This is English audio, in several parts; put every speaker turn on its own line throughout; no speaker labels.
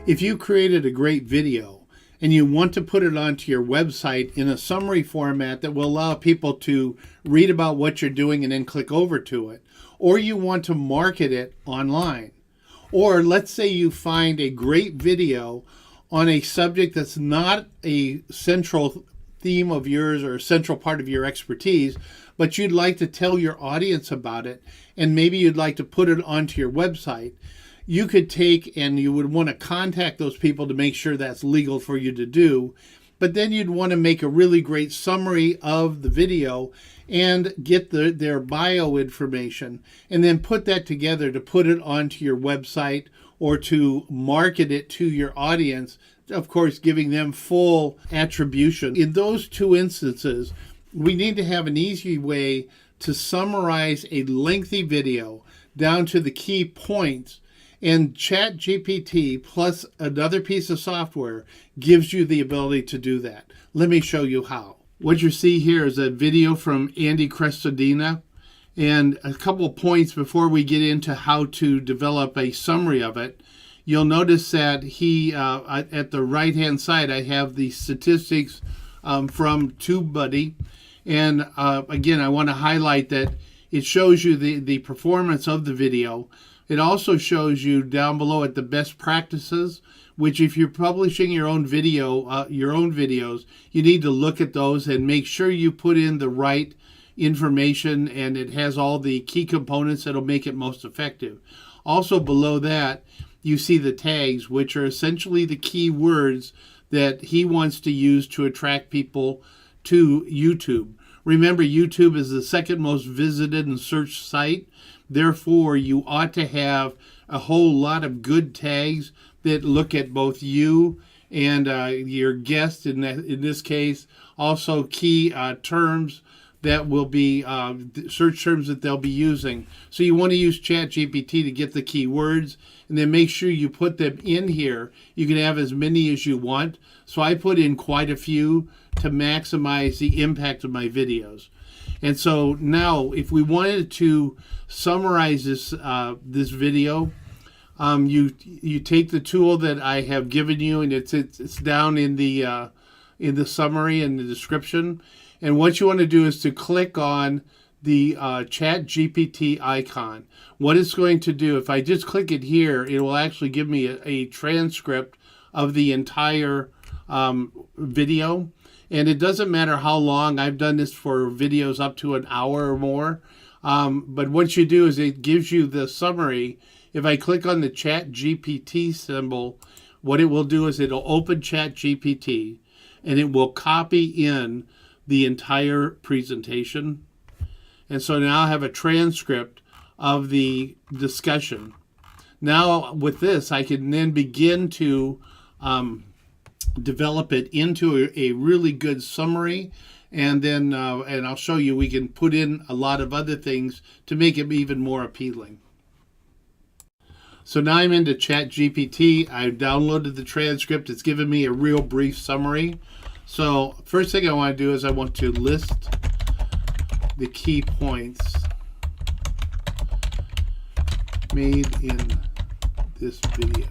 If you created a great video and you want to put it onto your website in a summary format that will allow people to read about what you're doing and then click over to it, or you want to market it online, or let's say you find a great video on a subject that's not a central theme of yours or a central part of your expertise, but you'd like to tell your audience about it, and maybe you'd like to put it onto your website, you could take and you would want to contact those people to make sure that's legal for you to do. But then you'd want to make a really great summary of the video and get their bio information and then put that together to put it onto your website or to market it to your audience, of course, giving them full attribution. In those two instances, we need to have an easy way to summarize a lengthy video down to the key points. And ChatGPT plus another piece of software gives you the ability to do that. Let me show you how. What you see here is a video from Andy Crestodina. And a couple of points before we get into how to develop a summary of it. You'll notice that he, at the right-hand side, I have the statistics from TubeBuddy. And again, I want to highlight that it shows you the performance of the video. It also shows you down below at the best practices, which if you're publishing your own videos, you need to look at those and make sure you put in the right information and it has all the key components that'll make it most effective. Also below that, you see the tags, which are essentially the key words that he wants to use to attract people to YouTube. Remember, YouTube is the second most visited and searched site. Therefore, you ought to have a whole lot of good tags that look at both you and your guest in this case. Also, key terms that will be search terms that they'll be using. So you want to use ChatGPT to get the keywords and then make sure you put them in here. You can have as many as you want. So I put in quite a few to maximize the impact of my videos. And so now if we wanted to summarize this this video, you take the tool that I have given you, and it's down in the summary and the description. And what you want to do is to click on the ChatGPT icon. What it's going to do, if I just click it here, it will actually give me a transcript of the entire video. And it doesn't matter how long. I've done this for videos up to an hour or more. But what you do is it gives you the summary. If I click on the ChatGPT symbol, what it will do is it'll open ChatGPT and it will copy in the entire presentation. And so now I have a transcript of the discussion. Now with this, I can then begin to develop it into a really good summary, and then and I'll show you we can put in a lot of other things to make it even more appealing. So now I'm into ChatGPT. I've downloaded the transcript. It's given me a real brief summary. So first thing I want to do is I want to list the key points made in this video.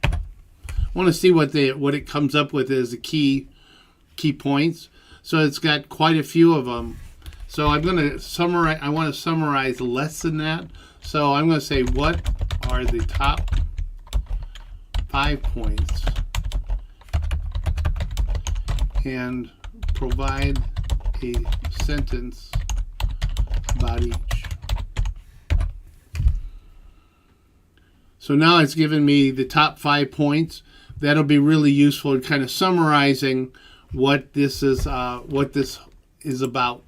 I want to see what it comes up with as the key points. So it's got quite a few of them. So I'm going to summarize. I want to summarize less than that. So I'm going to say, what are the top 5 points, and provide a sentence about each. So now it's given me the top 5 points. That'll be really useful in kind of summarizing what this is about.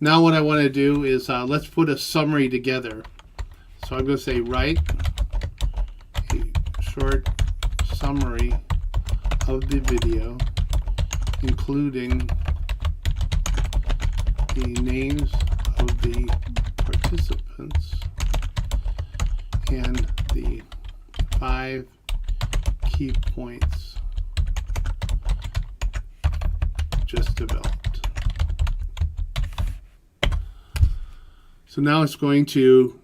Now what I want to do is let's put a summary together. So I'm going to say, write a short summary of the video, including the names of the participants and the 5 key points just developed. So now it's going to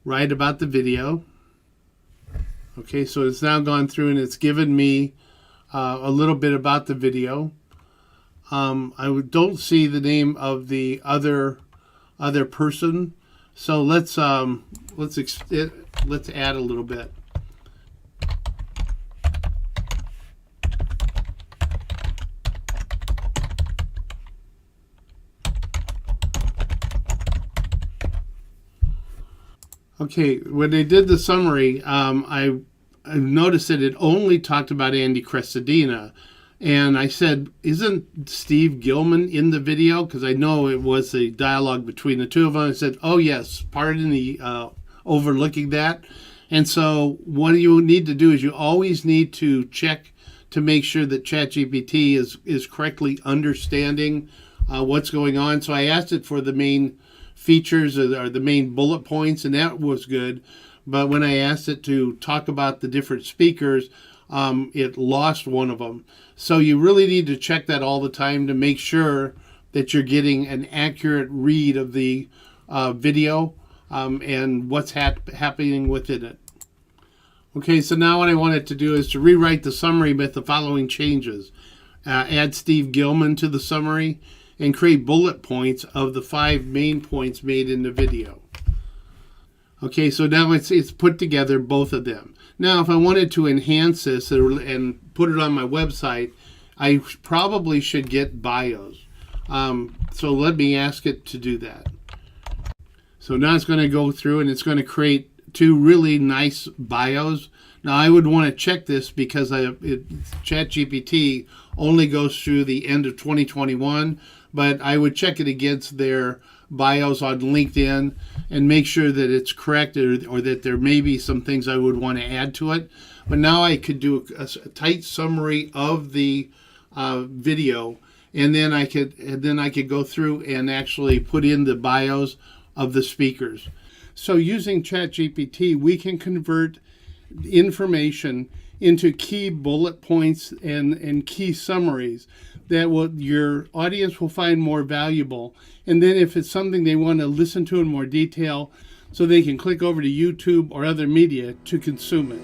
write about the video. Okay, so it's now gone through and it's given me a little bit about the video. Don't see the name of the other person, so let's add a little bit. Okay, when they did the summary, I noticed that it only talked about Andy Crestodina. And I said, isn't Steve Gilman in the video? Because I know it was a dialogue between the two of them. I said, oh, yes, pardon the overlooking that. And so what you need to do is you always need to check to make sure that ChatGPT is correctly understanding what's going on. So I asked it for the main features or the main bullet points, and that was good. But when I asked it to talk about the different speakers, it lost one of them. So you really need to check that all the time to make sure that you're getting an accurate read of the video and what's happening within it. Okay, so now what I want it to do is to rewrite the summary with the following changes. Add Steve Gilman to the summary and create bullet points of the 5 main points made in the video. Okay, so now it's put together, both of them. Now, if I wanted to enhance this and put it on my website, I probably should get bios. So let me ask it to do that. So now it's going to go through and it's going to create 2 really nice bios. Now, I would want to check this because ChatGPT only goes through the end of 2021, but I would check it against their bios on LinkedIn and make sure that it's correct or that there may be some things I would want to add to it. But now I could do a tight summary of the video, and then I could go through and actually put in the bios of the speakers. So using ChatGPT, we can convert information into key bullet points and key summaries that your audience will find more valuable. And then if it's something they want to listen to in more detail, so they can click over to YouTube or other media to consume it.